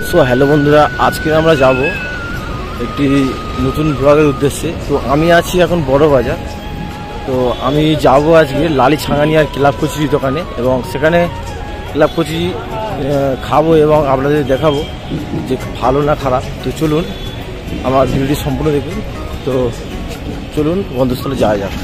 So hello বন্ধুরা, আজকে আমরা যাব একটি নতুন ব্লগের উদ্দেশ্যে। তো আমি আছি এখন বড় বাজার। তো আমি যাব আজকে লালি ছাঙ্গানিয়ার ক্লাব কচুরি দোকানে এবং সেখানে ক্লাব কচুরি খাবো এবং আপনাদের দেখাবো যে ভালো না খারাপ। তো চলুন আমার ভিডিওটি সম্পূর্ণ দেখুন। তো চলুন গন্তব্যস্থলে যাওয়া যাক।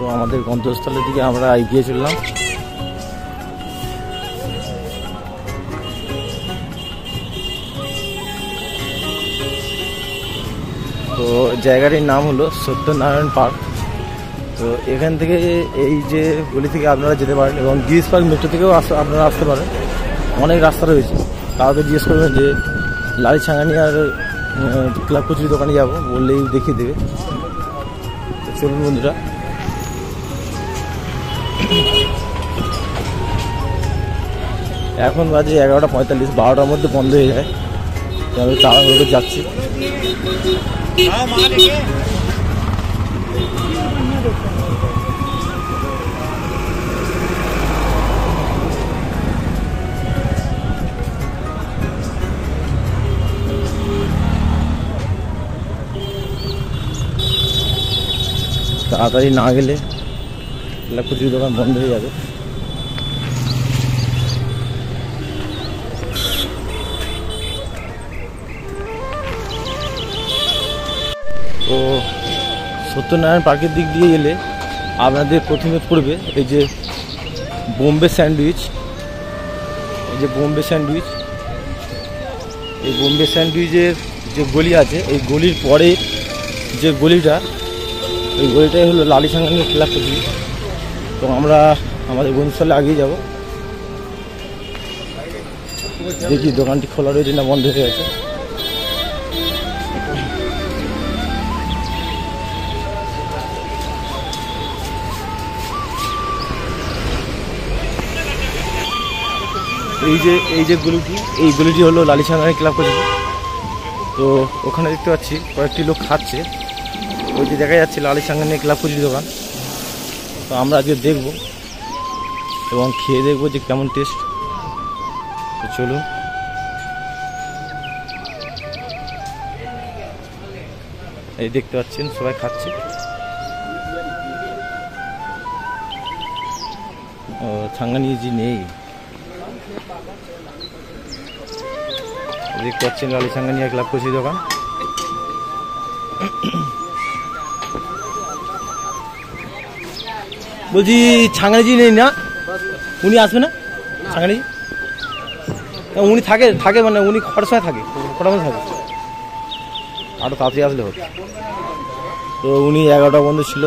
তো আমাদের গন্তব্যস্থলের দিকে আমরা এগিয়ে চললাম। তো জায়গাটির নাম হলো সত্যনারায়ণ পার্ক। তো এখান থেকে এই যে গলি থেকে আপনারা যেতে পারেন এবং গিরিশ পার্ক মেট্রো থেকেও আপনারা আসতে পারেন। অনেক রাস্তা রয়েছে। কাউকে জিজ্ঞেস করবেন যে লালি ছাঙ্গানিয়ার ক্লাব কচুরি দোকানে যাবো বললেই দেখিয়ে দেবে। তো চলুন বন্ধুরা, এখন বাজে 11:45, 12টার মধ্যে বন্ধ হয়ে যায়। তো আমি তাড়াহুড়ো যাচ্ছি। তাড়াতাড়ি না গেলে ক্লাব কচুরি দোকান বন্ধ হয়ে যাবে। তো সত্যনারায়ণ পার্কের দিক দিয়ে গেলে আপনাদের প্রথমে পড়বে এই যে বোম্বে স্যান্ডউইচ। এই যে বোম্বে স্যান্ডউইচ, এই বোম্বে স্যান্ডউইচের যে গলি আছে, এই গলির পরে যে গলিটা, এই গলিটাই হলো লালি ছাঙ্গানিয়া ক্লাব কচুরি। তো আমরা আমাদের গন্তব্যস্থলে আগিয়ে যাব। দেখি দোকানটি খোলা রয়েছে না বন্ধ হয়ে গেছে। এই যে গলিটি হলো লালি ছাঙ্গানিয়া ক্লাব কচুরি। তো ওখানে দেখতে পাচ্ছি কয়েকটি লোক খাচ্ছে। ওই যে দেখা যাচ্ছে লালি ছাঙ্গানিয়া ক্লাব কচুরি দোকান। তো আমরা আজকে দেখব এবং খেয়ে দেখবো যে কেমন টেস্ট। তো চলুন। এই দেখতে পাচ্ছেন সবাই খাচ্ছে। ও ছাঙ্গানিয়া জি নেই, দেখতে পাচ্ছেন লালি ছাঙ্গানিয়া ক্লাব কচুরি দোকান। বলছি ছাঙ্গানিজি নেই না? উনি আসবে না ছাঙ্গানিজি? উনি থাকে মানে উনি কটার সময় থাকে? কটার মধ্যে থাকে? আরও তাড়াতাড়ি আসলে হতো। তো উনি 11টা বন্ধ ছিল,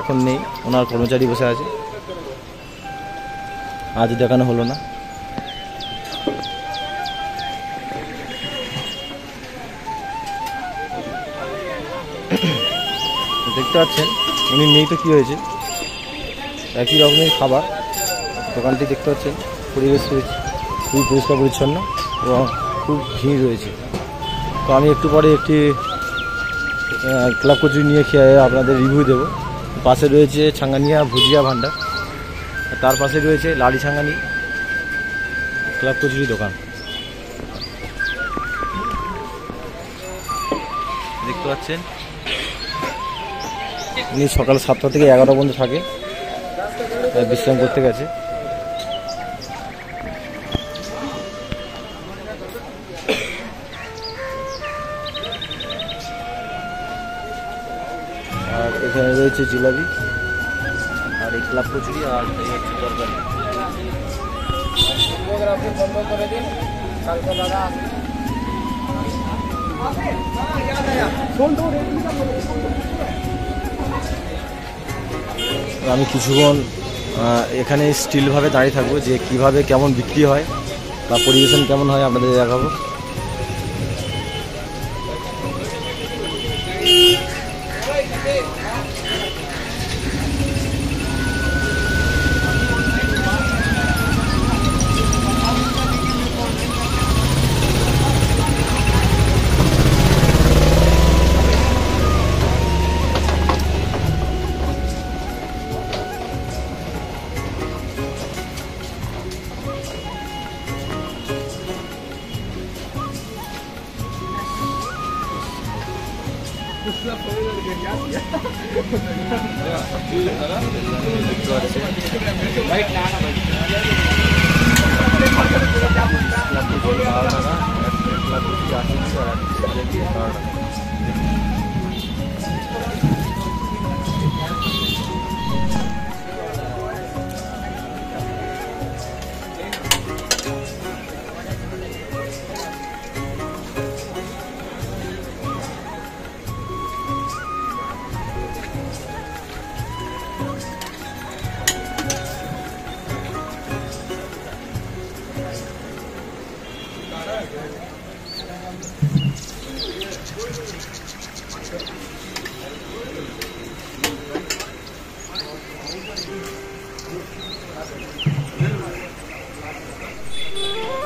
এখন নেই। ওনার কর্মচারী বসে আছে, আজ দেখানো হলো না। দেখতে পাচ্ছেন উনি নেই, তো কী হয়েছে, একই রকমের খাবার। দোকানটি দেখতে পাচ্ছেন পরিবেশ রয়েছে খুবই পরিষ্কার পরিচ্ছন্ন এবং খুব ভিড় রয়েছে। তো আমি একটু পরে একটি ক্লাব কচুরি নিয়ে খেয়ে আপনাদের রিভিউ দেবো। পাশে রয়েছে ছাঙ্গানিয়া ভুজিয়া ভান্ডার, তার পাশে রয়েছে লালি ছাঙ্গানিয়া ক্লাব কচুরি দোকান। দেখতে পাচ্ছেন উনি সকাল 7টা থেকে 11টা পর্যন্ত থাকে, বিশ্রাম করতে গেছে। আর এখানে রয়েছে জিলাপি আর এই ক্লাব কচুরি আর এই হচ্ছে তরকারি। আমি কিছুক্ষণ এখানে স্টিলভাবে দাঁড়িয়ে থাকবো যে কিভাবে কেমন বিক্রি হয় বা পরিবেশন কেমন হয় আপনাদের দেখাবো।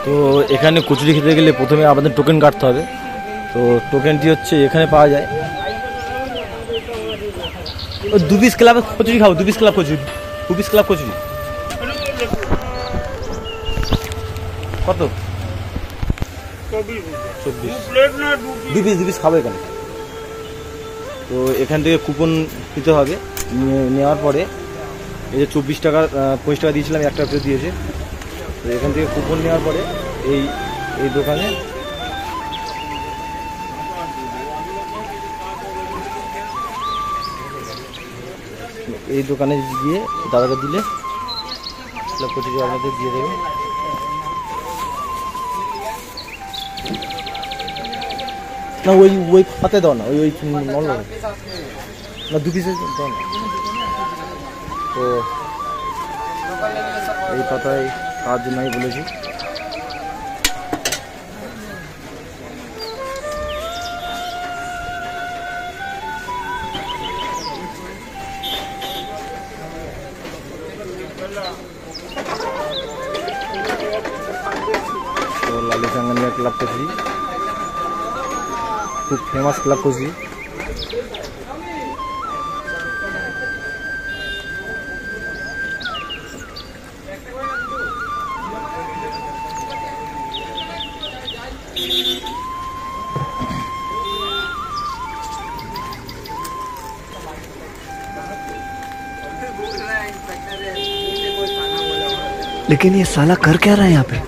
তো এখানে কচুরি খেতে গেলে প্রথমে আমাদের টোকেন কাটতে হবে। তো টোকেনটি হচ্ছে এখানে পাওয়া যায়। ওই 2 পিস ক্লাব কচুরি খাও, 2 piece club kachori, 2 piece club kachori কত? 24 2 পিস খাবো এখানে। তো এখান থেকে কুপন দিতে হবে, নেওয়ার পরে এই যে 24 টাকা 25 টাকা দিয়েছিলাম, 1 টাকা করে দিয়েছে। তো এখান থেকে কুপন নেওয়ার পরে এই দোকানে গিয়ে দাদাকে দিলে কচুরি আপনাদের দিয়ে দেবে। না ওই পাতে দাও না, ওই নল না, 2 পিসের দাও না। তো এই পাতায় কাজ জন্য আমি বলেছি। তো লালি চাঙ্গানিয়া ক্লাব কচুরি খুব ফেমাস ক্লাব কচুরি। लेकिन ये साला कर क्या रहा है यहाँ पे?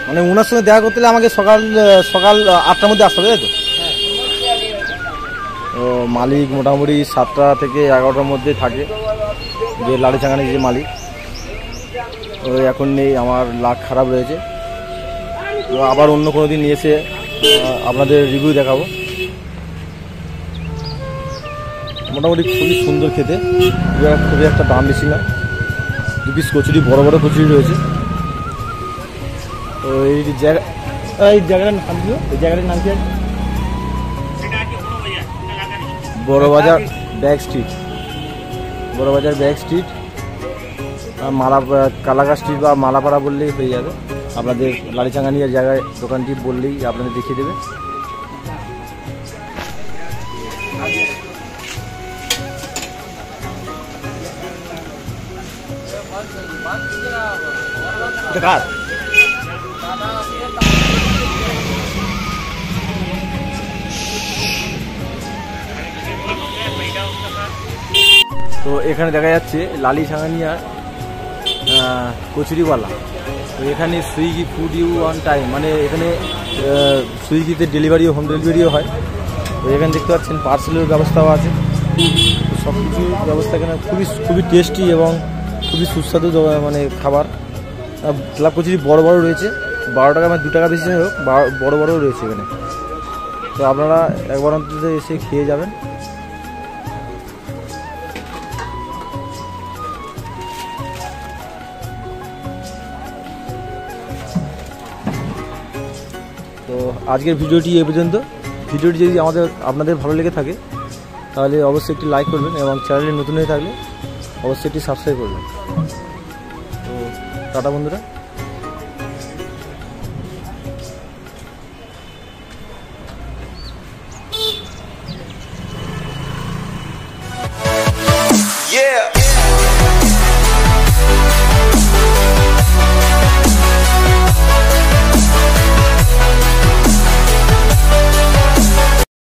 মানে ওনার সঙ্গে দেখা করতে হলে আমাকে সকাল 8টার মধ্যে আসতে হবে, তাই তো? তো মালিক মোটামুটি 7টা থেকে 11টার মধ্যে থাকে, যে লালি চাঙ্গানির যে মালিক। তো এখন নেই, আমার লাক খারাপ রয়েছে। তো আবার অন্য কোনো দিন এসে আপনাদের রিভিউ দেখাবো। মোটামুটি খুবই সুন্দর খেতে, খুবই একটা দাম বেশি না। 2 পিস কচুরি, বড় বড় কচুরি রয়েছে। তো এই জায়গাটার নাম কি? এই জায়গাটার নাম কি আছে? Burrabazar back street, Burrabazar back street, কালাগা স্ট্রিট বা মালাপাড়া বললেই হয়ে যাবে। আপনাদের লালি চাঙ্গানিয়ার জায়গায় দোকানটি বললেই আপনাদের দেখিয়ে দেবে। কার তো এখানে দেখা যাচ্ছে লালি চাঙ্গানিয়ার কচুরিওয়ালা। তো এখানে Swiggy food you on time, মানে এখানে সুইগিতে ডেলিভারিও, হোম ডেলিভারিও হয়। তো এখানে দেখতে পাচ্ছেন পার্সেলের ব্যবস্থাও আছে। সব কিছু ব্যবস্থা এখানে খুবই টেস্টি এবং খুবই সুস্বাদু মানে খাবার। ক্লাব কচুরি বড় বড় রয়েছে, 12 টাকা, মানে 2 টাকা বেশি হোক, বড় বড়ও রয়েছে এখানে। তো আপনারা একবার অন্তত এসে খেয়ে যাবেন। তো আজকের ভিডিওটি এই পর্যন্ত। ভিডিওটি যদি আপনাদের ভালো লেগে থাকে তাহলে অবশ্যই একটি লাইক করবেন এবং চ্যানেলে নতুন হয়ে থাকলে অবশ্যই একটি সাবস্ক্রাইব করবেন। তো টাটা বন্ধুরা। Yeah.